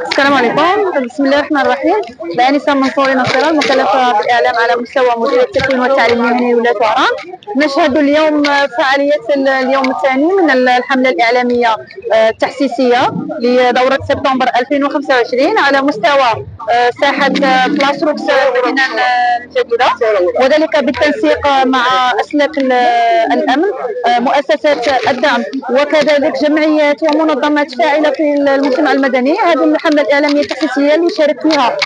السلام عليكم. بسم الله الرحمن الرحيم. بأنسة منصوري نصيرة المكلفة بالإعلام على مستوى مديرية التكوين والتعليم المهني ولاية وهران. نشهد اليوم فعالية اليوم الثاني من الحملة الإعلامية التحسيسية لدورة سبتمبر 2025 على مستوى ساحة بلاص روكس المدينة الجديدة، وذلك بالتنسيق مع أسلاك الأمن، مؤسسات الدعم، وكذلك جمعيات ومنظمات فاعلة في المجتمع المدني. هذه الحملة الإعلامية التحسيسية اللي شارك فيها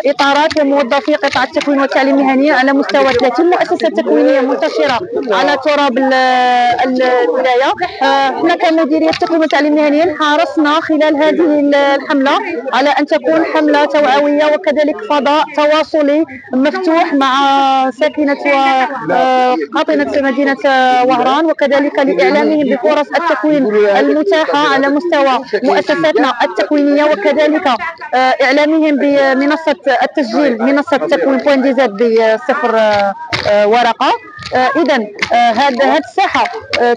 إطارات وموظفي قطاع التكوين والتعليم المهني على مستوى 30 مؤسسة تكوينية منتشرة على تراب الولاية. احنا كمديرية التكوين والتعليم المهني حرصنا خلال هذه الحملة على أن تكون حملة توعوية وكذلك فضاء تواصلي مفتوح مع ساكنة وقاطنة مدينة وهران، وكذلك لإعلامهم بفرص التكوين المتاحة على مستوى مؤسساتنا التكوينية، وكذلك إعلامهم بمنصة التسجيل، منصة تكوين بوين دي زد بصفر ورقة. إذا هذه الساحة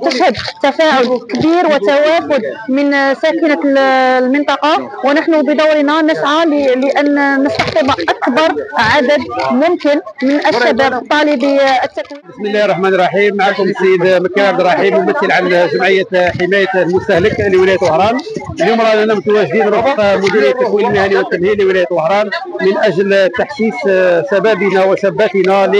تشهد تفاعل كبير وتوافد من ساكنة المنطقة، ونحن بدورنا نسعى لأن نستقطب أكبر عدد ممكن من الشباب طالبي التكوين. بسم الله الرحمن الرحيم. معكم السيد مكي عبد الرحيم، ممثل عن جمعية حماية المستهلك لولاية وهران. اليوم رانا متواجدين رفق مديرية التكوين المهني والتمهيدي لولاية وهران من أجل تحسيس شبابنا وشاباتنا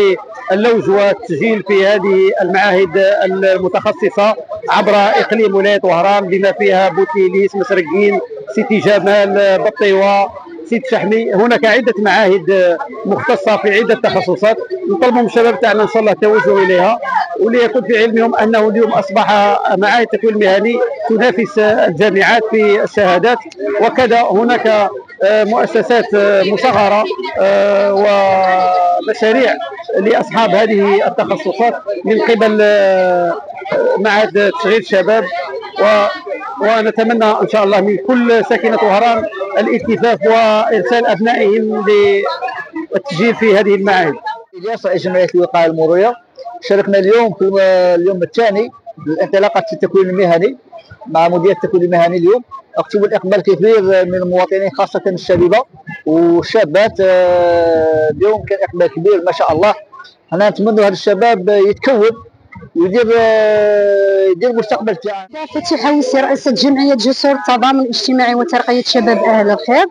اللوج والتسجيل في هذه المعاهد المتخصصة عبر إقليم ولاية وهران، بما فيها بوتليليس، مسرقين، سيتي جمال، بطيوة، سيد شحمي. هناك عدة معاهد مختصة في عدة تخصصات. نطلب من الشباب تاعنا إن شاء الله التوجه إليها، وليكن في علمهم أنه اليوم أصبح معاهد التكوين المهني تنافس الجامعات في الشهادات، وكذا هناك مؤسسات مصغرة ومشاريع لأصحاب هذه التخصصات من قبل معهد تشغيل الشباب. ونتمنى إن شاء الله من كل ساكنة وهران الالتفاف وإرسال أبنائهم للتسجيل في هذه المعاهد. إلياس رئيس جمعية الوقاية المرورية. شاركنا اليوم في اليوم الثاني لانطلاقة التكوين المهني مع مديرية التكوين المهني. اليوم اكتب الإقبال كبير من المواطنين خاصة الشبيبة والشابات. اليوم كان إقبال كبير ما شاء الله. أنا نتمنى هذا الشباب يتكون ويدير مستقبل تاعه. فتحي حويسي رئيسة جمعية جسور التضامن الاجتماعي وترقية شباب أهل الخير.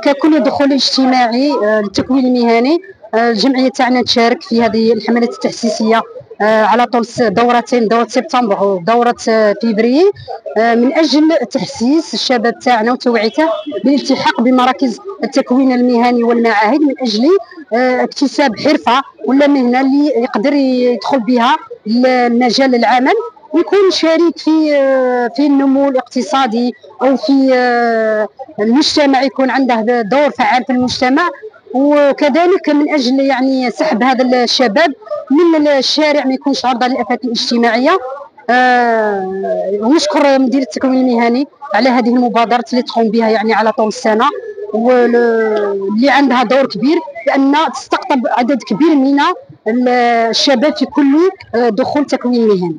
ككل دخول اجتماعي للتكوين المهني، الجمعية تاعنا تشارك في هذه الحملات التحسيسية على طول دورتين، دورة سبتمبر ودورة فبراير، من أجل تحسيس الشباب تاعنا وتوعيته بالالتحاق بمراكز التكوين المهني والمعاهد من أجل اكتساب حرفة ولا مهنة اللي يقدر يدخل بها المجال العمل ويكون شريك في النمو الاقتصادي أو في المجتمع، يكون عنده دور فعال في المجتمع. وكذلك من اجل يعني سحب هذا الشباب من الشارع، ما يكونش عرضه للافات الاجتماعيه. ونشكر مدير التكوين المهني على هذه المبادرات اللي تقوم بها يعني على طول السنه، واللي عندها دور كبير لان تستقطب عدد كبير من الشباب في كل دخول تكوين مهني.